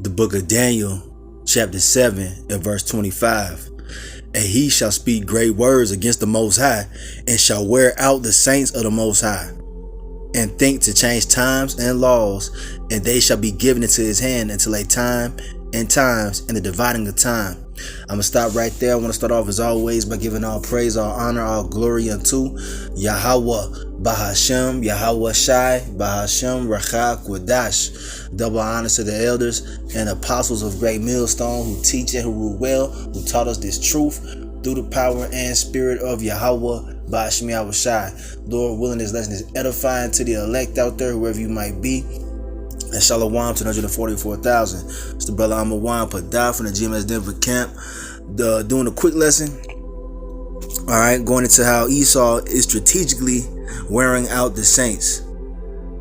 the book of Daniel, chapter 7 and verse 25. And he shall speak great words against the Most High, and shall wear out the saints of the Most High, and think to change times and laws, and they shall be given into his hand until a time and times and the dividing of time. I'm gonna stop right there. I want to start off as always by giving all praise, all honor, all glory unto YAHAWAH, bahasham, YAHAWASHI, bahasham, Rakha, Quadash. Double honors to the elders and apostles of Great Millstone who teach and who rule well, who taught us this truth through the power and spirit of YAHAWAH, bahasham, YAHAWASHI. Lord willing, this lesson is edifying to the elect out there, whoever you might be. And Shalom to 144,000. It's the brother Amawan Padah from the GMS Denver camp. Doing a quick lesson. Alright, going into how Esau is strategically wearing out the saints.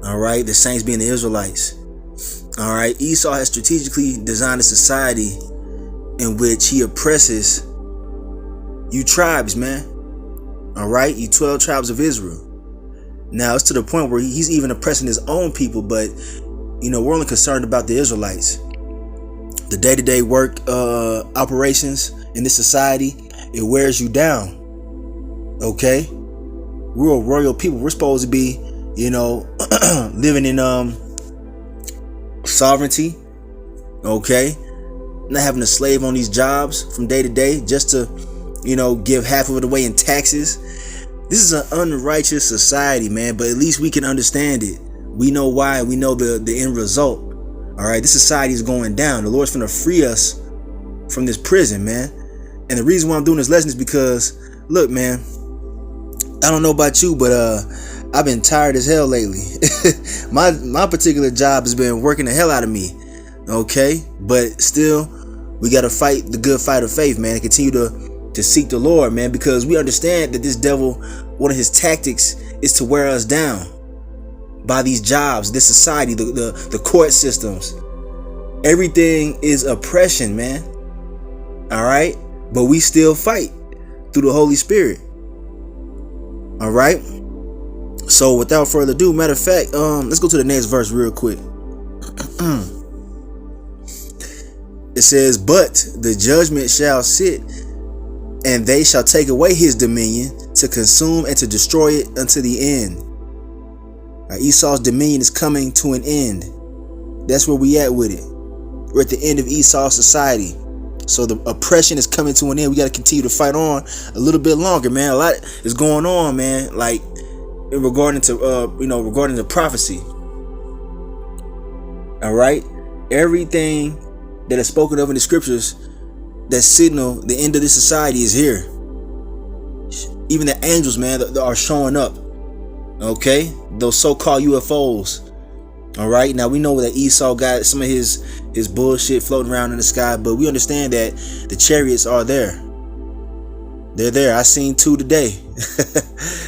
Alright, the saints being the Israelites. Alright, Esau has strategically designed a society in which he oppresses you tribes, man. Alright, you 12 tribes of Israel. Now it's to the point where he's even oppressing his own people, but you know, we're only concerned about the Israelites. The day-to-day work operations in this society, it wears you down. Okay? We're a royal people. We're supposed to be, you know, living in sovereignty. Okay? Not having a slave on these jobs from day to day just to, you know, give half of it away in taxes. This is an unrighteous society, man, but at least we can understand it. We know why. We know the end result. All right, this society is going down. The Lord's going to free us from this prison, man. And the reason why I'm doing this lesson is because, look, man, I don't know about you, but I've been tired as hell lately. my particular job has been working the hell out of me. Okay, but still, we got to fight the good fight of faith, man, and continue to seek the Lord, man, because we understand that this devil, one of his tactics is to wear us down by these jobs, this society, the court systems. Everything is oppression, man. All right, but we still fight through the Holy Spirit. All right, so without further ado, matter of fact, let's go to the next verse real quick. It says, but the judgment shall sit, and they shall take away his dominion, to consume and to destroy it unto the end. Esau's dominion is coming to an end. That's where we at with it. We're at the end of Esau's society. So the oppression is coming to an end. We got to continue to fight on a little bit longer, man. A lot is going on, man. Like regarding to regarding the prophecy. All right, everything that is spoken of in the scriptures that signal the end of this society is here. Even the angels, man, that are showing up. Okay, those so-called UFOs. All right, now we know that Esau got some of his bullshit floating around in the sky, but we understand that the chariots are there. They're there. I seen 2 today.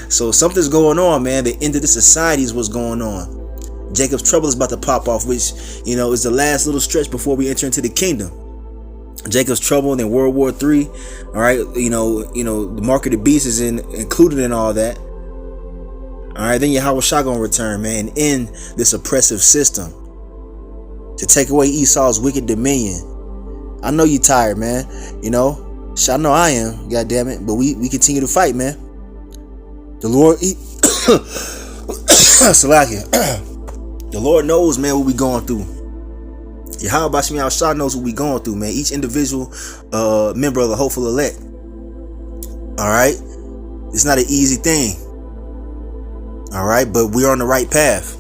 So something's going on, man. The end of the society is what's going on. Jacob's trouble is about to pop off, which, you know, is the last little stretch before we enter into the kingdom. Jacob's trouble, and then World War III. All right, you know, the mark of the beast is included in all that. All right, then YAHAWASHI gonna return, man, and end this oppressive system to take away Esau's wicked dominion. I know you tired, man. You know, I know I am. God damn it, but we continue to fight, man. The Lord, the Lord knows, man, what we going through. YAHAWASHI knows what we going through, man. Each individual member of the hopeful elect. All right, it's not an easy thing. All right, but we're on the right path.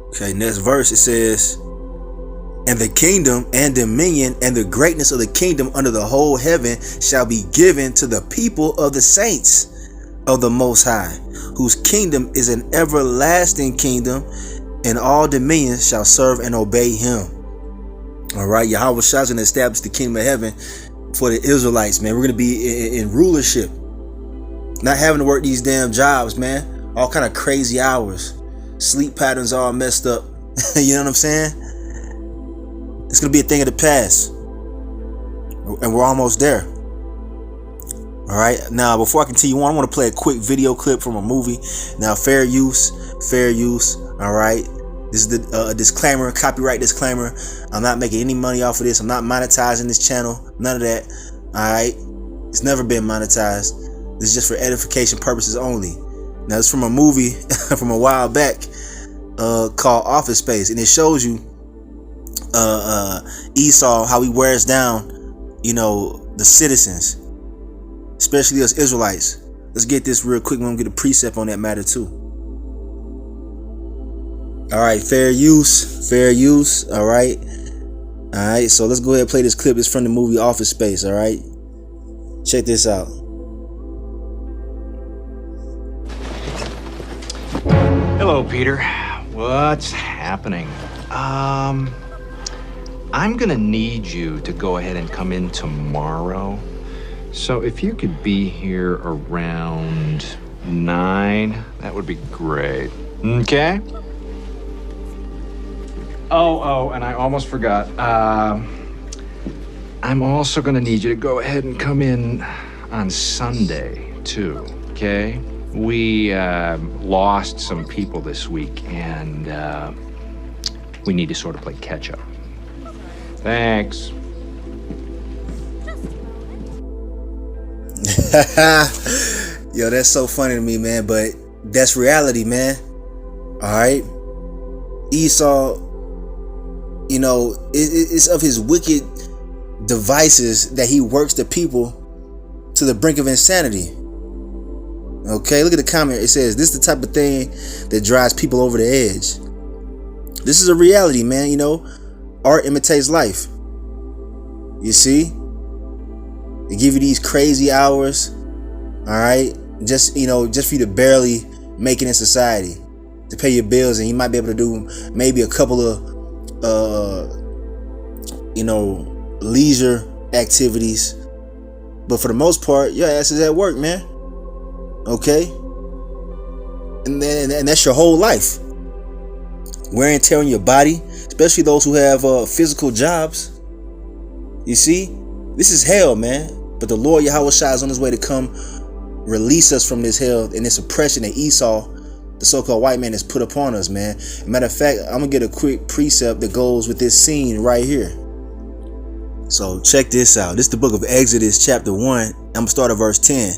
Okay, next verse, it says, and the kingdom and dominion and the greatness of the kingdom under the whole heaven shall be given to the people of the saints of the Most High, whose kingdom is an everlasting kingdom, and all dominions shall serve and obey him. All right, YAHAWASHI is going to establish the kingdom of heaven for the Israelites, man. We're going to be in rulership. Not having to work these damn jobs, man. All kind of crazy hours. Sleep patterns all messed up. You know what I'm saying? It's going to be a thing of the past. And we're almost there. All right. Now, before I continue on, I want to play a quick video clip from a movie. Now, fair use. All right. This is the disclaimer, copyright disclaimer. I'm not making any money off of this. I'm not monetizing this channel. None of that. Alright? It's never been monetized. This is just for edification purposes only. Now, it's from a movie from a while back called Office Space. And it shows you Esau, how he wears down, the citizens, especially us Israelites. Let's get this real quick. We're going to get a precept on that matter too. All right, fair use. All right, so let's go ahead and play this clip. It's from the movie Office Space. All right, check this out. Hello, Peter. What's happening? I'm gonna need you to go ahead and come in tomorrow. So if you could be here around 9, that would be great. Okay? Oh, and I almost forgot. I'm also gonna need you to go ahead and come in on Sunday, too, okay? We lost some people this week, and we need to sort of play catch-up. Thanks. Yo, that's so funny to me, man, but that's reality, man. Alright? Esau, it's of his wicked devices that he works the people to the brink of insanity. Okay, look at the comment. It says, this is the type of thing that drives people over the edge. This is a reality, man. Art imitates life. You see? They give you these crazy hours, all right? Just for you to barely make it in society, to pay your bills, and you might be able to do maybe a couple of leisure activities, but for the most part, your ass is at work, man. Okay, and that's your whole life. Wear and tear on your body, especially those who have physical jobs. You see, this is hell, man. But the Lord YAHAWASHI is on his way to come release us from this hell and this oppression that Esau, the so-called white man, has put upon us, man. Matter of fact, I'm gonna get a quick precept that goes with this scene right here. So check this out. This is the book of Exodus, chapter 1. I'm gonna start at verse 10.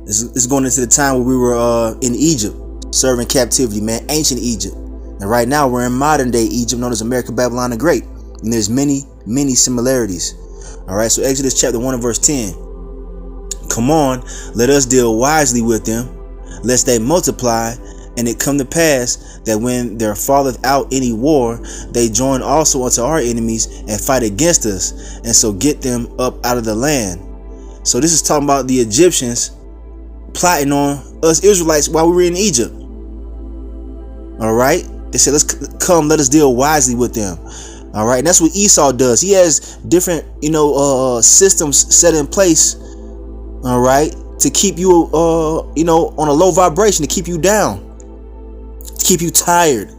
This is going into the time where we were in Egypt, serving captivity, man, ancient Egypt. And right now we're in modern day Egypt, known as America, Babylon the Great. And there's many similarities. All right, so Exodus chapter 1 and verse 10. Come on, let us deal wisely with them, lest they multiply, and it come to pass that when there falleth out any war, they join also unto our enemies and fight against us, and so get them up out of the land. So this is talking about the Egyptians plotting on us Israelites while we were in Egypt. All right, they said, let us deal wisely with them. All right, and that's what Esau does. He has different systems set in place, all right, to keep you on a low vibration, to keep you down, to keep you tired,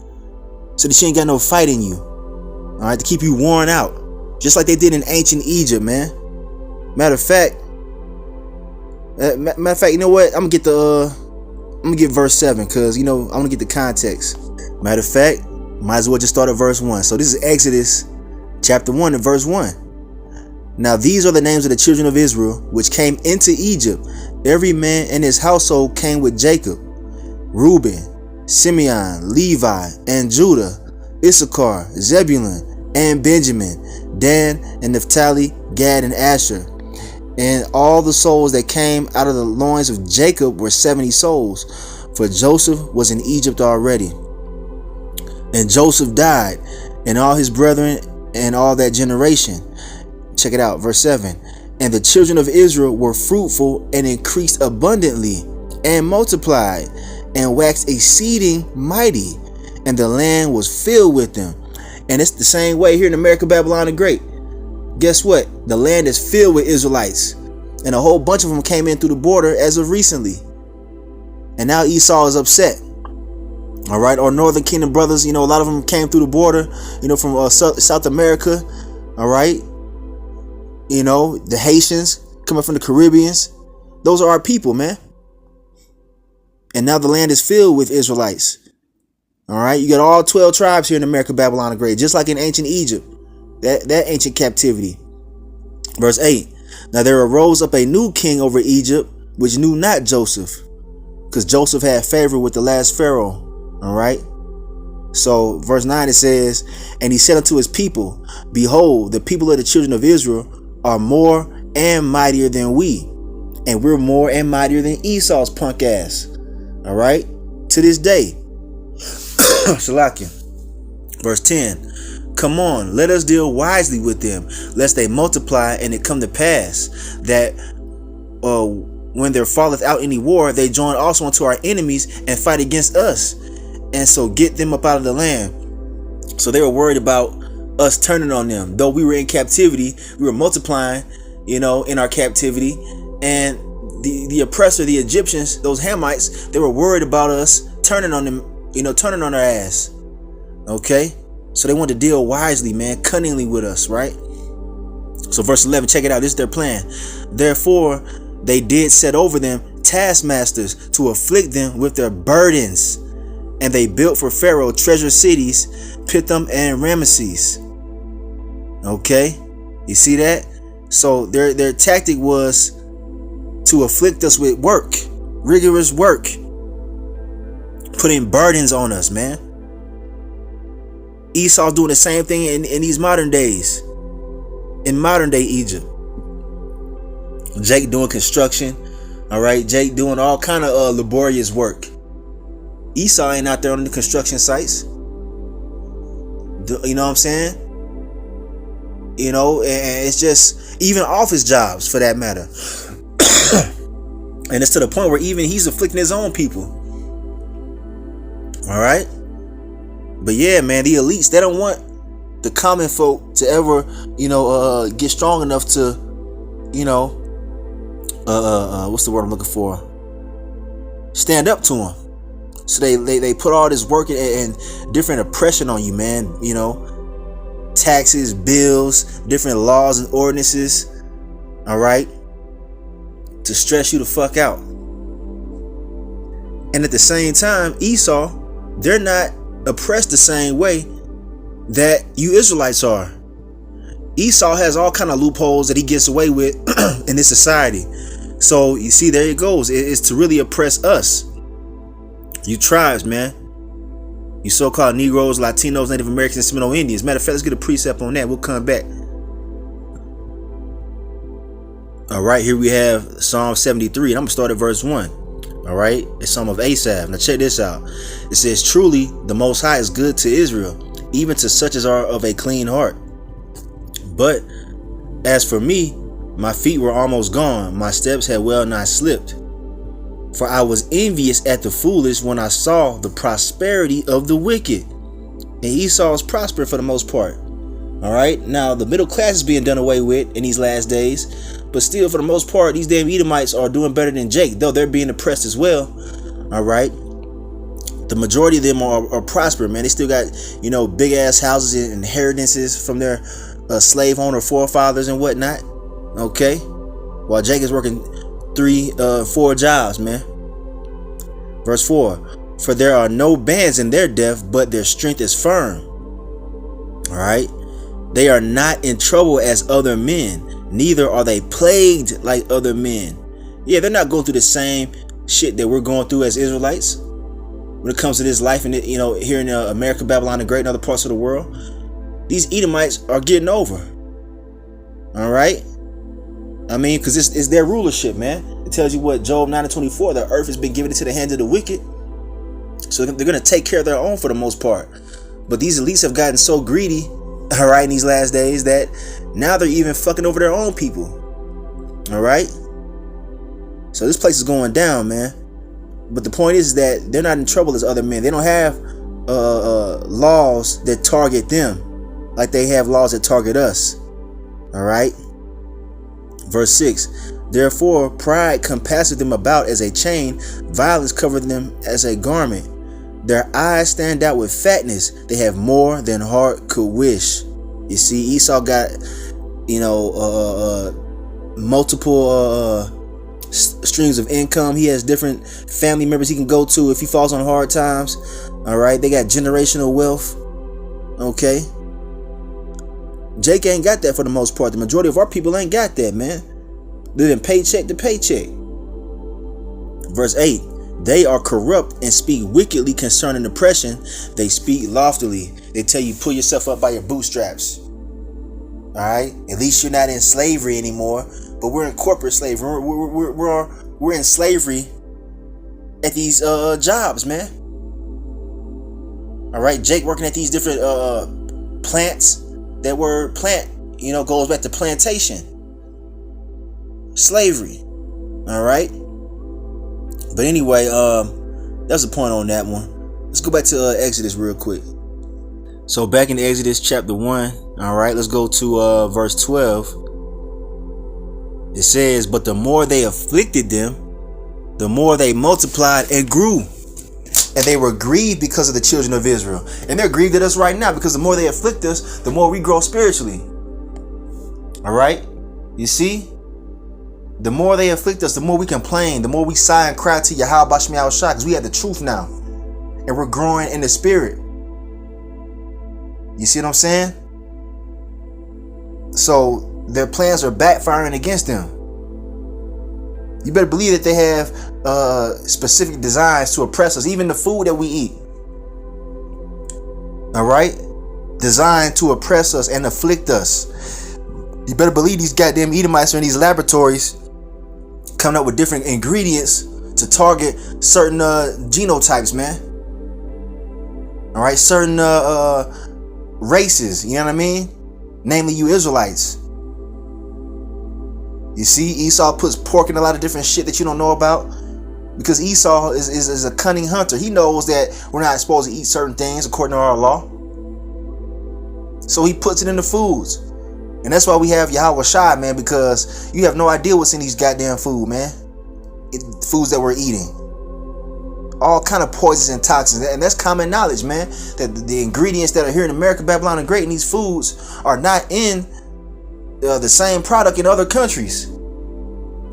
so that you ain't got no fight in you. All right, to keep you worn out, just like they did in ancient Egypt, man. Matter of fact, you know what? I'm gonna get verse 7, because I want to get the context. Matter of fact, might as well just start at verse 1. So this is Exodus chapter 1 and verse 1. Now these are the names of the children of Israel which came into Egypt. Every man in his household came with Jacob: Reuben, Simeon, Levi, and Judah, Issachar, Zebulun, and Benjamin, Dan and Naphtali, Gad and Asher. And all the souls that came out of the loins of Jacob were 70 souls, for Joseph was in Egypt already. And Joseph died, and all his brethren, and all that generation. Check it out, verse 7. And the children of Israel were fruitful and increased abundantly, and multiplied, and waxed exceeding mighty, and the land was filled with them. And it's the same way here in America, Babylon the Great. Guess what? The land is filled with Israelites, and a whole bunch of them came in through the border as of recently. And now Esau is upset. All right, our Northern Kingdom brothers, a lot of them came through the border, from South America. All right, the Haitians coming from the Caribbeans. Those are our people, man. And now the land is filled with Israelites. All right, you got all 12 tribes here in America, Babylon the Great, just like in ancient Egypt, that ancient captivity. Verse 8. Now there arose up a new king over Egypt, which knew not Joseph, because Joseph had favor with the last Pharaoh. All right. So verse 9, it says, and he said unto his people, behold, the people of the children of Israel are more and mightier than we, and we're more and mightier than Esau's punk ass. All right, to this day. Shalakia. Verse 10. Come on, let us deal wisely with them, lest they multiply, and it come to pass that when there falleth out any war, they join also unto our enemies and fight against us, and so get them up out of the land. So they were worried about us turning on them. Though we were in captivity, we were multiplying, in our captivity, and the oppressor, the Egyptians, those Hamites, they were worried about us turning on them, turning on their ass. Okay, so they wanted to deal wisely, man, cunningly with us, right? So verse 11, check it out. This is their plan. Therefore they did set over them taskmasters to afflict them with their burdens, and they built for Pharaoh treasure cities, Pithom and Ramesses. Okay, you see that? So their tactic was to afflict us with work, rigorous work, putting burdens on us, man. Esau's doing the same thing in these modern days, in modern day Egypt. Jake doing construction, all right. Jake doing all kind of laborious work. Esau ain't out there on the construction sites. You know what I'm saying? And it's just even office jobs for that matter. And it's to the point where even he's afflicting his own people. All right. But yeah, man, the elites, they don't want the common folk to ever, get strong enough to, what's the word I'm looking for? Stand up to them. So they put all this work and different oppression on you, man. Taxes, bills, different laws and ordinances. All right. To stress you the fuck out. And at the same time, Esau, they're not oppressed the same way that you Israelites are. Esau has all kind of loopholes that he gets away with in this society. So you see, there it goes. It's to really oppress us, you tribes, man. You so-called Negroes, Latinos, Native Americans, and Seminole Indians. Matter of fact, let's get a precept on that. We'll come back. All right, here we have Psalm 73, and I'm gonna start at verse 1. All right, it's Psalm of Asaph. Now check this out. It says, truly the Most High is good to Israel, even to such as are of a clean heart. But as for me, my feet were almost gone, my steps had well nigh slipped. For I was envious at the foolish when I saw the prosperity of the wicked. And Esau is prosperous for the most part. All right, now the middle class is being done away with in these last days. But still, for the most part, these damn Edomites are doing better than Jake, though they're being oppressed as well. All right. The majority of them are prospering, man. They still got, big ass houses and inheritances from their slave owner forefathers and whatnot. Okay. While Jake is working 3-4 jobs, man. Verse 4. For there are no bands in their death, but their strength is firm. All right. They are not in trouble as other men, neither are they plagued like other men. Yeah, they're not going through the same shit that we're going through as Israelites when it comes to this life and here in America, Babylon, and great and other parts of the world. These Edomites are getting over. All right. I mean, because it's their rulership, man. It tells you what, Job 9:24, the earth has been given into the hands of the wicked. So they're going to take care of their own for the most part. But these elites have gotten so greedy, all right, in these last days, that now they're even fucking over their own people. All right. So this place is going down, man. But the point is that they're not in trouble as other men. They don't have laws that target them like they have laws that target us. All right. Verse 6. Therefore pride compasseth them about as a chain, violence covereth them as a garment. Their eyes stand out with fatness. They have more than heart could wish. You see, Esau got, multiple streams of income. He has different family members he can go to if he falls on hard times. All right, they got generational wealth. Okay, Jake ain't got that for the most part. The majority of our people ain't got that, man. Living paycheck to paycheck. Verse 8. They are corrupt and speak wickedly concerning oppression. They speak loftily. They tell you pull yourself up by your bootstraps. All right. At least you're not in slavery anymore. But we're in corporate slavery. We're in slavery at these jobs, man. All right. Jake working at these different plants. That word plant, goes back to plantation. Slavery. All right. But anyway, that's the point on that one. Let's go back to Exodus real quick. So back in Exodus chapter 1, all right, let's go to verse 12. It says, but the more they afflicted them, the more they multiplied and grew. And they were grieved because of the children of Israel. And they're grieved at us right now because the more they afflict us, the more we grow spiritually. All right, you see? The more they afflict us, the more we complain, the more we sigh and cry to YAHAWASHI, because we have the truth now. And we're growing in the spirit. You see what I'm saying? So their plans are backfiring against them. You better believe that they have specific designs to oppress us, even the food that we eat. All right? Designed to oppress us and afflict us. You better believe these goddamn Edomites are in these laboratories coming up with different ingredients to target certain genotypes, man. All right, certain races, you know what I mean? Namely, you Israelites. You see, Esau puts pork in a lot of different shit that you don't know about, because Esau is a cunning hunter. He knows that we're not supposed to eat certain things according to our law. So he puts it in the foods. And that's why we have YAHAWASHI, man, because you have no idea what's in these goddamn food, man. Foods that we're eating. All kind of poisons and toxins. And that's common knowledge, man. That the ingredients that are here in America, Babylon, and Great in these foods are not in the same product in other countries.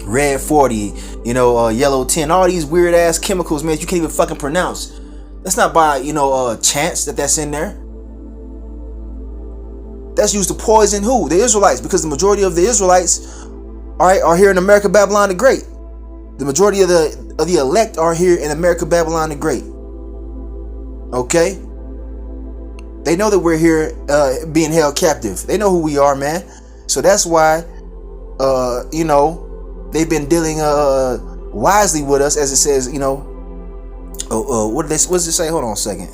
Red 40, yellow 10, all these weird ass chemicals, man, you can't even fucking pronounce. That's not by, chance that's in there. That's used to poison who? The Israelites, because the majority of the Israelites are here in America, Babylon the Great. The majority of the elect are here in America, Babylon the Great. Okay? They know that we're here being held captive. They know who we are, man. So that's why, they've been dealing wisely with us, as it says, what does it say? Hold on a second.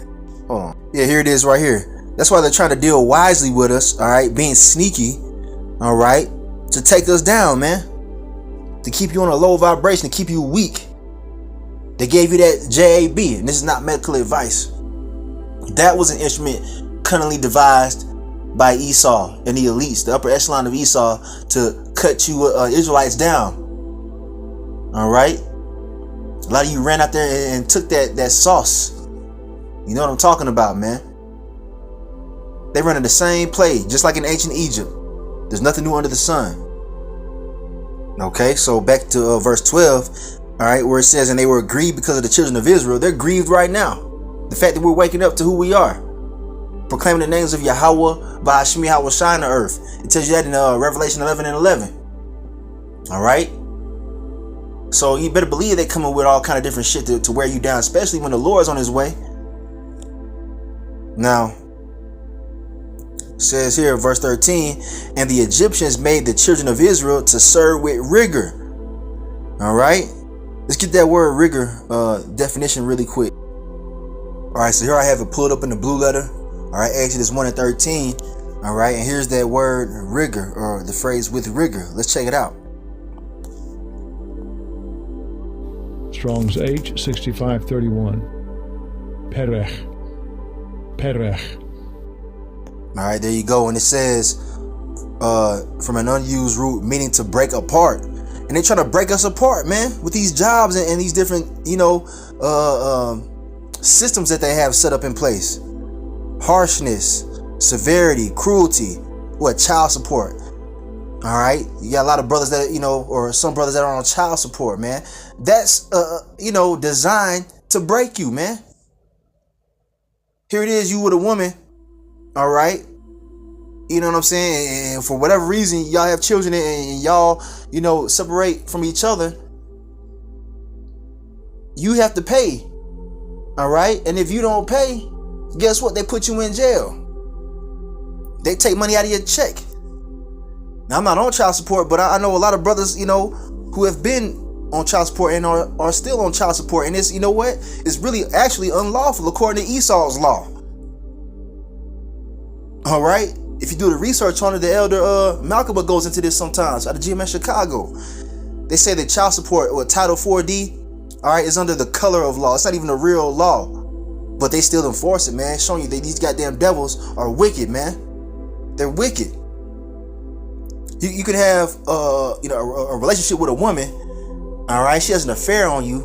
Hold on. Yeah, here it is right here. That's why they're trying to deal wisely with us, all right? Being sneaky, all right? To take us down, man. To keep you on a low vibration, to keep you weak. They gave you that JAB, and this is not medical advice. That was an instrument cunningly devised by Esau and the elites, the upper echelon of Esau, to cut you Israelites down. All right? A lot of you ran out there and took that sauce. You know what I'm talking about, man. They run in the same play, just like in ancient Egypt. There's nothing new under the sun. Okay, so back to verse 12, all right, where it says, and they were grieved because of the children of Israel. They're grieved right now. The fact that we're waking up to who we are. Proclaiming the names of YAHAWAH, bahasham, YAHAWASHI on the earth. It tells you that in Revelation 11 and 11. All right? So you better believe they're coming with all kind of different shit to wear you down, especially when the Lord's on his way. Now, says here, verse 13, and the Egyptians made the children of Israel to serve with rigor. All right, let's get that word rigor definition really quick. All right, so here I have it pulled up in the blue letter. All right, Exodus 1 and 13. All right, and here's that word rigor, or the phrase with rigor. Let's check it out. Strong's H 6531. Perech. All right, there you go. And it says from an unused root, meaning to break apart. And they're trying to break us apart, man, with these jobs and these different, systems that they have set up in place. Harshness, severity, cruelty, child support. All right, you got a lot of brothers that, or some brothers that are on child support, man. That's, designed to break you, man. Here it is, you with a woman, all right? You know what I'm saying? And for whatever reason, y'all have children and y'all, separate from each other. You have to pay, all right? And if you don't pay, guess what? They put you in jail. They take money out of your check. Now, I'm not on child support, but I know a lot of brothers, who have been on child support and are still on child support. And it's, it's really actually unlawful according to Esau's law. All right? If you do the research on it, the elder Malcolm goes into this sometimes out of GMS Chicago. They say that child support or Title 4D, all right, is under the color of law. It's not even a real law, but they still enforce it, man. Showing you that these goddamn devils are wicked, man. They're wicked. You could have a relationship with a woman, all right? She has an affair on you,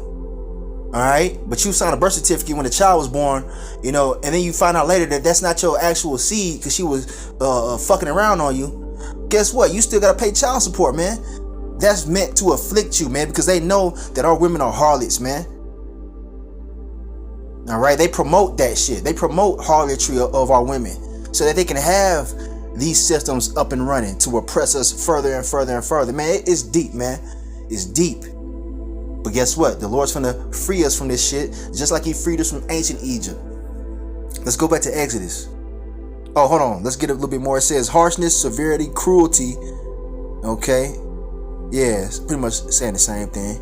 all right? But you signed a birth certificate when the child was born, and then you find out later that that's not your actual seed because she was fucking around on you. Guess what? You still gotta pay child support, man. That's meant to afflict you, man, because they know that our women are harlots, man. All right? They promote that shit. They promote harlotry of our women so that they can have these systems up and running to oppress us further and further and further. Man, it's deep, man. It's deep. But guess what? The Lord's gonna free us from this shit, just like he freed us from ancient Egypt. Let's go back to Exodus. Oh, hold on. Let's get a little bit more. It says harshness, severity, cruelty. Okay. Yeah, it's pretty much saying the same thing.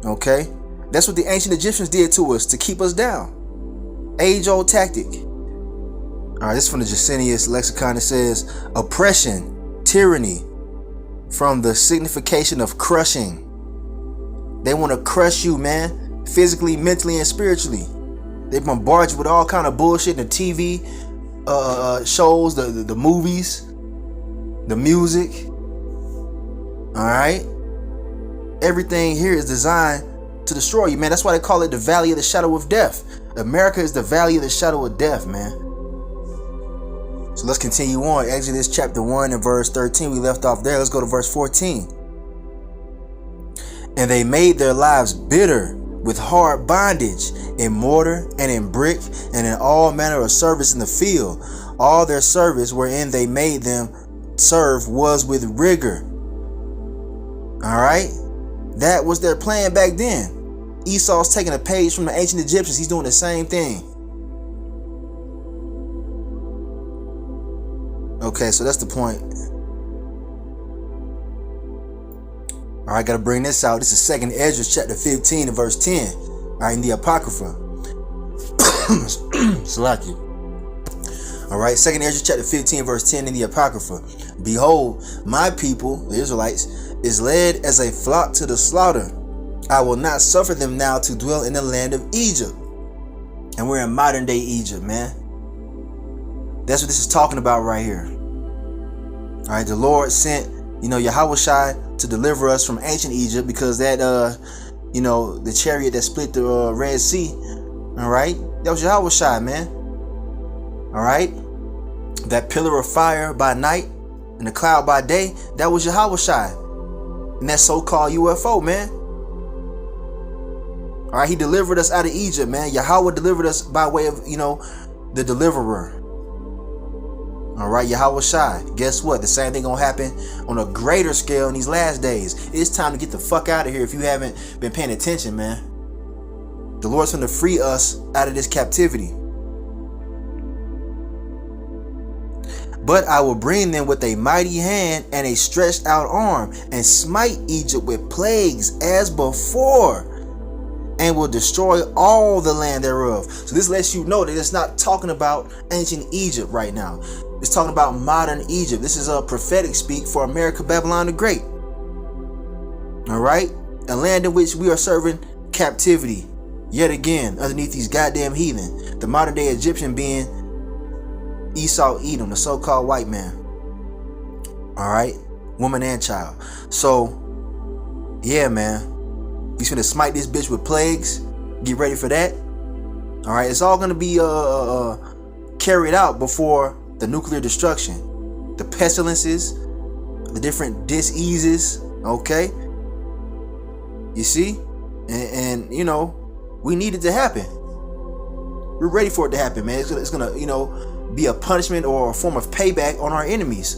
Okay. That's what the ancient Egyptians did to us to keep us down. Age-old tactic. All right, this is from the Jacinius lexicon. It says oppression, tyranny, from the signification of crushing. They want to crush you, man, physically, mentally, and spiritually. They bombard you with all kind of bullshit in the TV shows, the movies, the music. All right, everything here is designed to destroy you, man. That's why they call it the valley of the shadow of death. America is the valley of the shadow of death, man. So let's continue on. Exodus chapter 1 and verse 13. We left off there. Let's go to verse 14. And they made their lives bitter with hard bondage in mortar and in brick and in all manner of service in the field. All their service wherein they made them serve was with rigor. All right. That was their plan back then. Esau's taking a page from the ancient Egyptians. He's doing the same thing. Okay, so that's the point. All right, got to bring this out. This is 2nd Ezra chapter 15 and verse 10. All right, in the Apocrypha. Salaki. All right, 2nd Ezra chapter 15 verse 10 in the Apocrypha. Behold, my people, the Israelites, is led as a flock to the slaughter. I will not suffer them now to dwell in the land of Egypt. And we're in modern day Egypt, man. That's what this is talking about right here. All right, the Lord sent, YAHAWASHI to deliver us from ancient Egypt because that, the chariot that split the Red Sea, all right, that was YAHAWASHI, man. All right, that pillar of fire by night and the cloud by day, that was YAHAWASHI, and that so-called UFO, man. All right, he delivered us out of Egypt, man. Yahweh delivered us by way of, the deliverer. All right, YAHAWASHI. Guess what? The same thing gonna happen on a greater scale in these last days. It's time to get the fuck out of here if you haven't been paying attention, man. The Lord's gonna free us out of this captivity. But I will bring them with a mighty hand and a stretched out arm, and smite Egypt with plagues as before, and will destroy all the land thereof. So this lets you know that it's not talking about ancient Egypt right now. It's talking about modern Egypt. This is a prophetic speak for America, Babylon the Great. All right, a land in which we are serving captivity yet again underneath these goddamn heathen. The modern day Egyptian being Esau, Edom, the so-called white man. All right, woman and child. So yeah, man, he's gonna smite this bitch with plagues. Get ready for that. All right, it's all gonna be carried out before the nuclear destruction, the pestilences, the different diseases. Okay, you see, and we need it to happen. We're ready for it to happen, man. It's gonna, be a punishment or a form of payback on our enemies.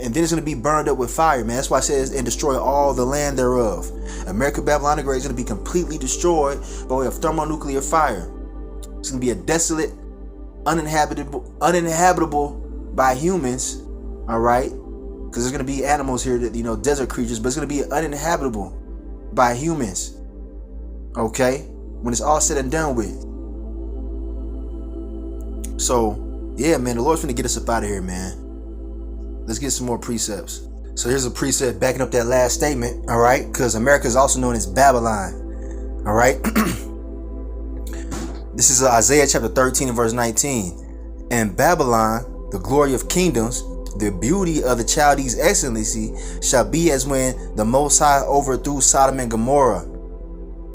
And then it's going to be burned up with fire, man. That's why it says, and destroy all the land thereof. America, Babylon the Great is going to be completely destroyed by way of thermonuclear fire. It's going to be a desolate, uninhabitable by humans, all right? Because there's going to be animals here that, desert creatures, but it's going to be uninhabitable by humans, okay? When it's all said and done with. So, yeah, man, the Lord's going to get us up out of here, man. Let's get some more precepts. So here's a precept backing up that last statement, all right? Because America is also known as Babylon, all right? This is Isaiah chapter 13 and verse 19. And Babylon, the glory of kingdoms, the beauty of the Chaldees' excellency, shall be as when the Most High overthrew Sodom and Gomorrah.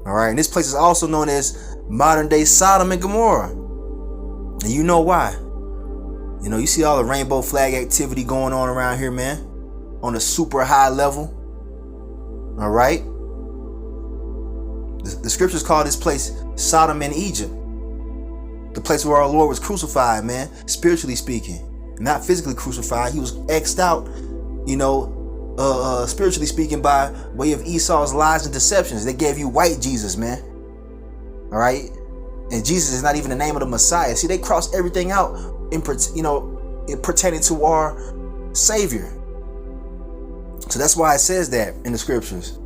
All right, and this place is also known as modern day Sodom and Gomorrah. And you know why? You see all the rainbow flag activity going on around here, man, on a super high level. All right. The scriptures call this place Sodom and Egypt. The place where our Lord was crucified, man, spiritually speaking. Not physically crucified. He was X'd out, spiritually speaking, by way of Esau's lies and deceptions. They gave you white Jesus, man. All right. And Jesus is not even the name of the Messiah. See, they crossed everything out in pertaining to our Savior. So that's why it says that in the scriptures.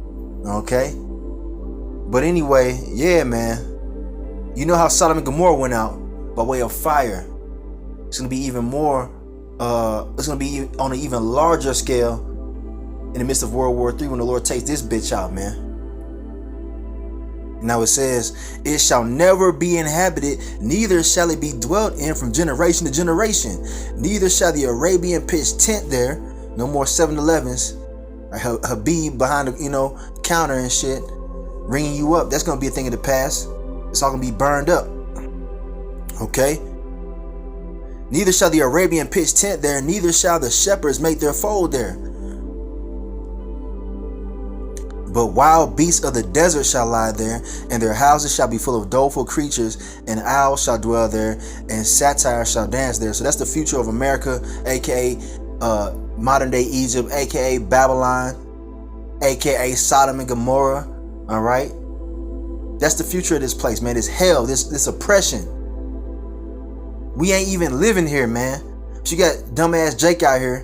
Okay. But anyway, yeah, man. You know how Sodom and Gomorrah went out by way of fire. It's going to be even more, it's going to be on an even larger scale in the midst of World War III when the Lord takes this bitch out, man. Now it says, it shall never be inhabited, neither shall it be dwelt in from generation to generation. Neither shall the Arabian pitch tent there. No more 7-Elevens. Habib behind the, counter and shit, ringing you up. That's going to be a thing of the past. It's all going to be burned up. Okay? Neither shall the Arabian pitch tent there, neither shall the shepherds make their fold there. But wild beasts of the desert shall lie there, and their houses shall be full of doleful creatures, and owls shall dwell there, and satyrs shall dance there. So that's the future of America, aka modern day Egypt, aka Babylon, aka Sodom and Gomorrah. All right, that's the future of this place, man. This hell, this oppression. We ain't even living here, man. But you got dumbass Jake out here,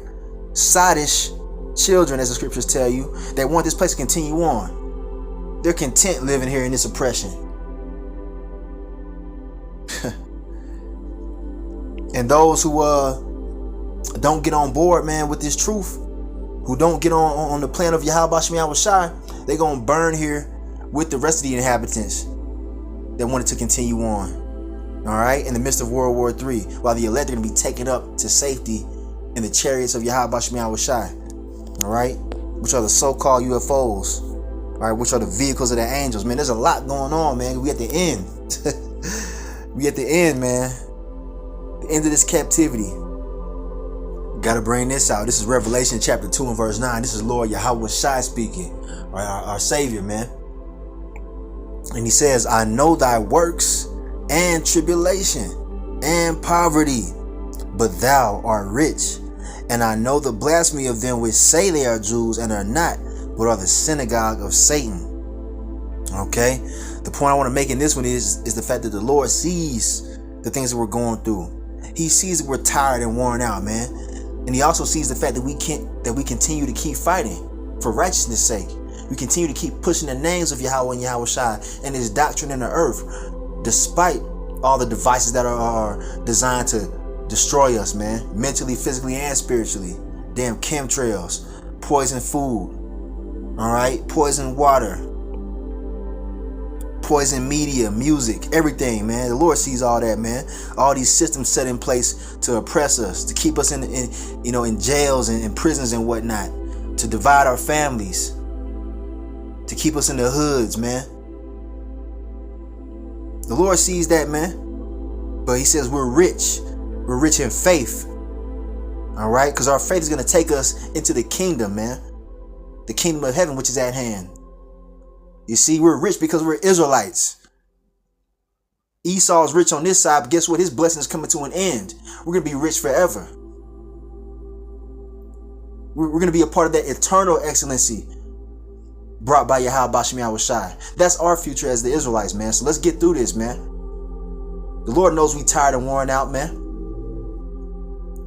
sottish children, as the scriptures tell you, that want this place to continue on. They're content living here in this oppression. And those who don't get on board, man, with this truth, who don't get on the plan of YAHAWASHI, they're gonna burn here with the rest of the inhabitants that wanted to continue on. All right, in the midst of World War III, while the elect are gonna be taken up to safety in the chariots of YAHAWASHI. All right, which are the so-called UFOs, all right, which are the vehicles of the angels, man. There's a lot going on, man. We at the end. We at the end, man. The end of this captivity. Gotta bring this out. This is Revelation chapter 2 and verse 9. This is Lord YAHAWASHI speaking, our Savior, man. And he says, I know thy works and tribulation and poverty, but thou art rich. And I know the blasphemy of them which say they are Jews and are not, but are the synagogue of Satan. Okay? The point I want to make in this one is the fact that the Lord sees the things that we're going through. He sees that we're tired and worn out, man. And he also sees the fact that we continue to keep fighting for righteousness' sake. We continue to keep pushing the names of Yahweh and YAHAWASHI and his doctrine in the earth, despite all the devices that are designed to destroy us, man, mentally, physically, and spiritually. Damn chemtrails, poison food, all right, poison water, poison media, music, everything, man. The Lord sees all that, man. All these systems set in place to oppress us, to keep us in jails and in prisons and whatnot, to divide our families, to keep us in the hoods, man. The Lord sees that, man. But he says we're rich. We're rich in faith. All right? Because our faith is going to take us into the kingdom, man. The kingdom of heaven, which is at hand. You see, we're rich because we're Israelites. Esau's rich on this side, but guess what? His blessing is coming to an end. We're going to be rich forever. We're going to be a part of that eternal excellency brought by YAHAWASHI. That's our future as the Israelites, man. So let's get through this, man. The Lord knows we tired and worn out, man.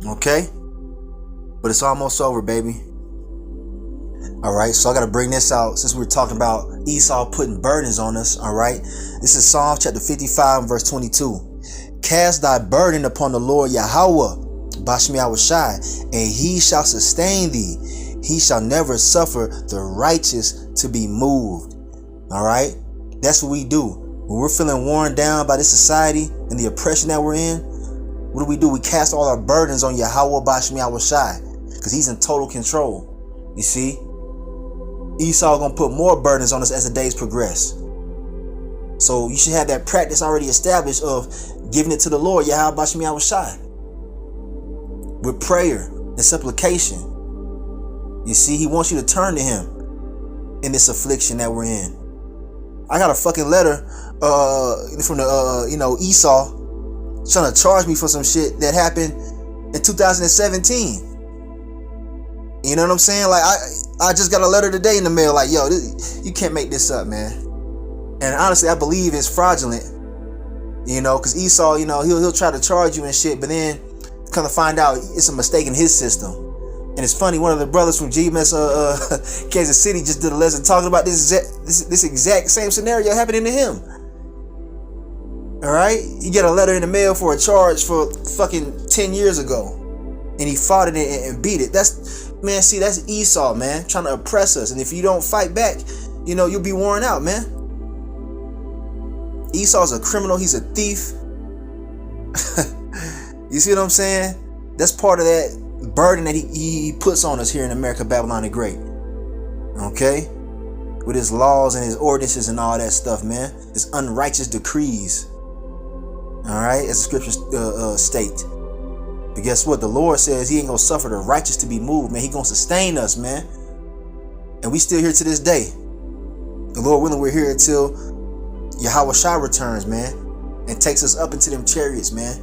Okay? But it's almost over, baby. Alright, so I got to bring this out since we were talking about Esau putting burdens on us. Alright? This is Psalm chapter 55 and verse 22. Cast thy burden upon the Lord YAHAWAH, YAHAWASHI, and he shall sustain thee. He shall never suffer the righteous to be moved. Alright? That's what we do. When we're feeling worn down by this society and the oppression that we're in, what do? We cast all our burdens on YAHAWAH YAHAWASHI, because he's in total control. You see? Esau gonna put more burdens on us as the days progress. So you should have that practice already established of giving it to the Lord, YAHAWAH YAHAWASHI, with prayer and supplication. You see, he wants you to turn to him in this affliction that we're in. I got a fucking letter from the Esau trying to charge me for some shit that happened in 2017. You know what I'm saying? Like I just got a letter today in the mail like, yo, you can't make this up, man. And honestly, I believe it's fraudulent. You know, because Esau, he'll try to charge you and shit, but then come to find out it's a mistake in his system. And it's funny, one of the brothers from GMS Kansas City just did a lesson talking about this exact same scenario happening to him. Alright? You get a letter in the mail for a charge for fucking 10 years ago. And he fought it and beat it. That's Esau, man, trying to oppress us. And if you don't fight back, you'll be worn out, man. Esau's a criminal. He's a thief. You see what I'm saying? That's part of that burden that he puts on us here in America, Babylon the Great. Okay? With his laws and his ordinances and all that stuff, man. His unrighteous decrees. Alright? As the scriptures state. But guess what? The Lord says he ain't gonna suffer the righteous to be moved, man. He gonna sustain us, man. And we still here to this day. The Lord willing, we're here until YAHAWASHI returns, man. And takes us up into them chariots, man.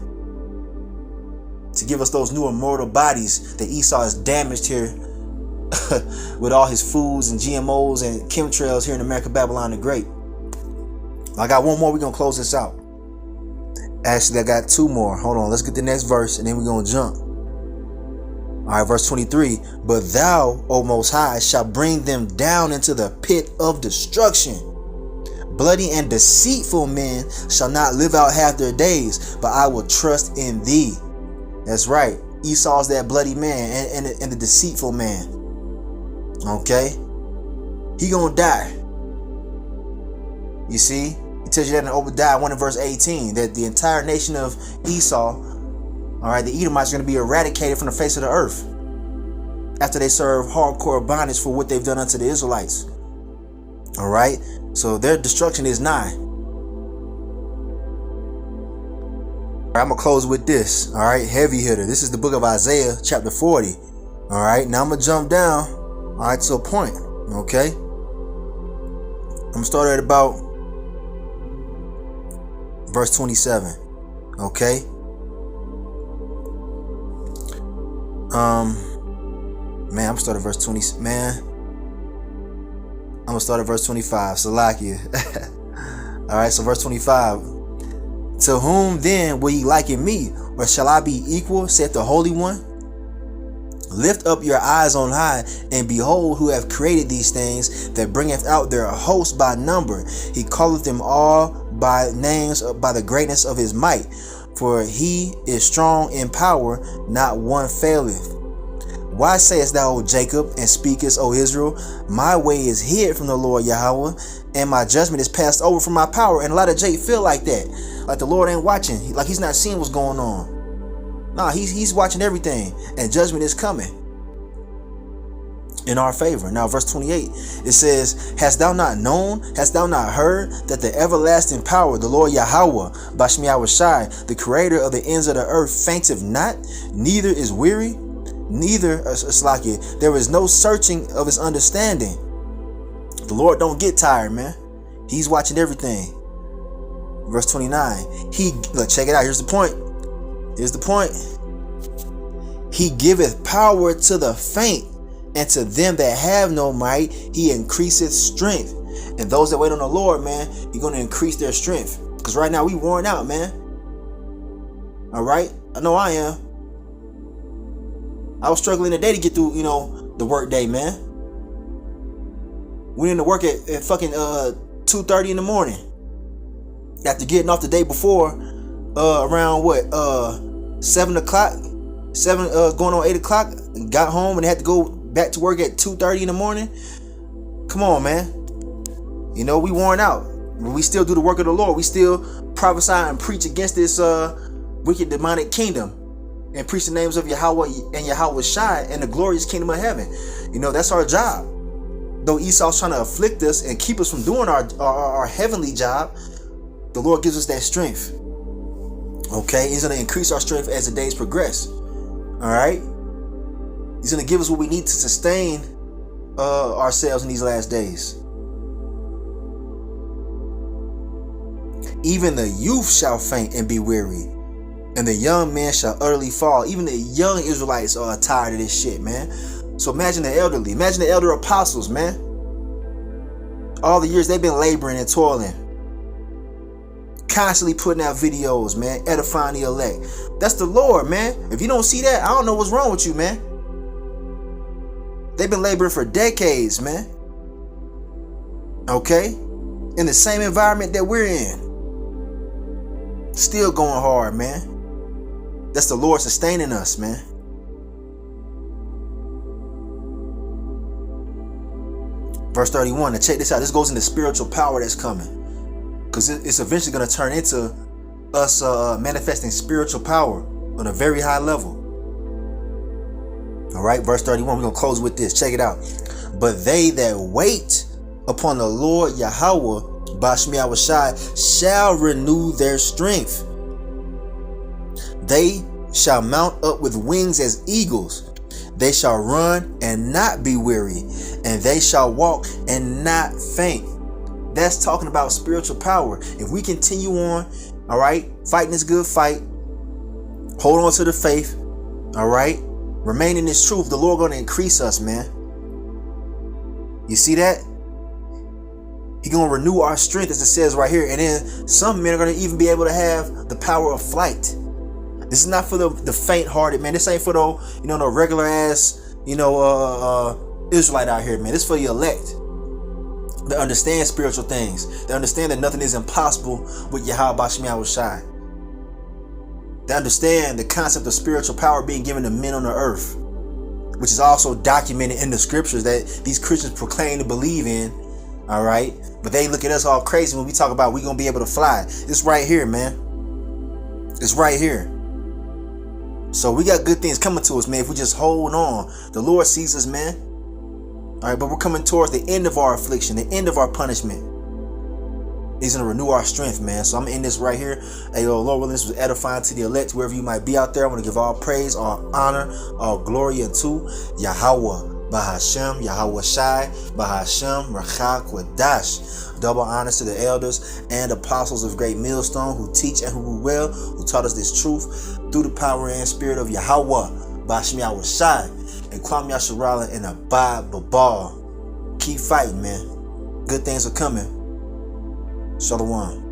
To give us those new immortal bodies that Esau has damaged here with all his foods and GMOs and chemtrails here in America, Babylon the Great. I got one more. We're going to close this out. Actually, I got two more. Hold on. Let's get the next verse and then we're going to jump. All right, verse 23. But thou, O Most High, shall bring them down into the pit of destruction. Bloody and deceitful men shall not live out half their days, but I will trust in thee. That's right. Esau's that bloody man and the deceitful man. Okay? He gonna die. You see? He tells you that in Obadiah 1 and verse 18, that the entire nation of Esau, alright, the Edomites are gonna be eradicated from the face of the earth after they serve hardcore bondage for what they've done unto the Israelites. Alright? So their destruction is nigh. I'm going to close with this. All right. Heavy hitter. This is the book of Isaiah chapter 40. All right. Now I'm going to jump down. All right. To a point. Okay. I'm going to start at about verse 27. Okay. Man, I'm starting verse 20. Man, I'm going to start at verse 25. Salakia. All right. So verse 25. To whom then will ye liken me, or shall I be equal, saith the Holy One? Lift up your eyes on high, and behold who have created these things, that bringeth out their host by number. He calleth them all by names, by the greatness of his might. For he is strong in power, not one faileth. Why sayest thou, O Jacob, and speakest, O Israel, my way is hid from the Lord YAHAWAH, and my judgment is passed over from my power? And a lot of Jake feel like that. Like the Lord ain't watching. Like he's not seeing what's going on. Nah, he's watching everything. And judgment is coming in our favor. Now, verse 28, it says, Hast thou not known, hast thou not heard, that the everlasting power, the Lord YAHAWAH, YAHAWASHI, the creator of the ends of the earth, fainteth not, neither is weary, neither there is no searching of his understanding. The Lord don't get tired, man. He's watching everything. Verse 29. Look, check it out. Here's the point. Here's the point. He giveth power to the faint, and to them that have no might, he increaseth strength. And those that wait on the Lord, man, he's going to increase their strength. Because right now we worn out, man. All right? I know I am. I was struggling today to get through, the work day, man. Went into work at fucking 2:30 in the morning. After getting off the day before, around 7 o'clock, going on 8 o'clock, got home and had to go back to work at 2:30 in the morning. Come on, man. We worn out. We still do the work of the Lord. We still prophesy and preach against this wicked demonic kingdom, and preach the names of YAHAWAH and YAHAWASHI and the glorious kingdom of heaven. That's our job. Though Esau's trying to afflict us and keep us from doing our heavenly job, the Lord gives us that strength. Okay? He's going to increase our strength as the days progress. All right? He's going to give us what we need to sustain ourselves in these last days. Even the youth shall faint and be weary, and the young men shall utterly fall. Even the young Israelites are tired of this shit, man. So imagine the elderly. Imagine the elder apostles, man. All the years they've been laboring and toiling, constantly putting out videos, man, edifying the elect. That's the Lord, man. If you don't see that, I don't know what's wrong with you, man. They've been laboring for decades, man. Okay? In the same environment that we're in. Still going hard, man. That's the Lord sustaining us, man. Verse 31. Now check this out. This goes into spiritual power that's coming. Because it's eventually going to turn into us manifesting spiritual power on a very high level. All right, verse 31. We're going to close with this. Check it out. But they that wait upon the Lord YAHAWAH, bahasham YAHAWASHI, shall renew their strength. They shall mount up with wings as eagles. They shall run and not be weary, and they shall walk and not faint. That's talking about spiritual power. If we continue on, all right, fighting this good fight, hold on to the faith, all right, remain in this truth, the Lord going to increase us, man. You see that? He's going to renew our strength, as it says right here. And then some men are going to even be able to have the power of flight. This is not for the faint-hearted, man. This ain't for no regular ass, Israelite out here, man. This is for the elect. They understand spiritual things. They understand that nothing is impossible with Yahweh bahasham YAHAWASHI. They understand the concept of spiritual power being given to men on the earth, which is also documented in the scriptures that these Christians proclaim to believe in. All right, but they look at us all crazy when we talk about we're gonna be able to fly. It's right here, man. It's right here. So we got good things coming to us, man, if we just hold on. The Lord sees us, man. All right, but we're coming towards the end of our affliction, the end of our punishment. He's going to renew our strength, man. So I'm in this right here. Hey, Lord willing, this was edifying to the elect, wherever you might be out there. I want to give all praise, all honor, all glory unto YAHAWAH, bahasham YAHAWASHI, bahasham Rachak Wadash. Double honors to the elders and apostles of Great Millstone who teach and who rule well, who taught us this truth through the power and spirit of YAHAWAH, bahasham YAHAWASHI, and Kwam Yasharala and Abad Babal. Keep fighting, man. Good things are coming. Shalom.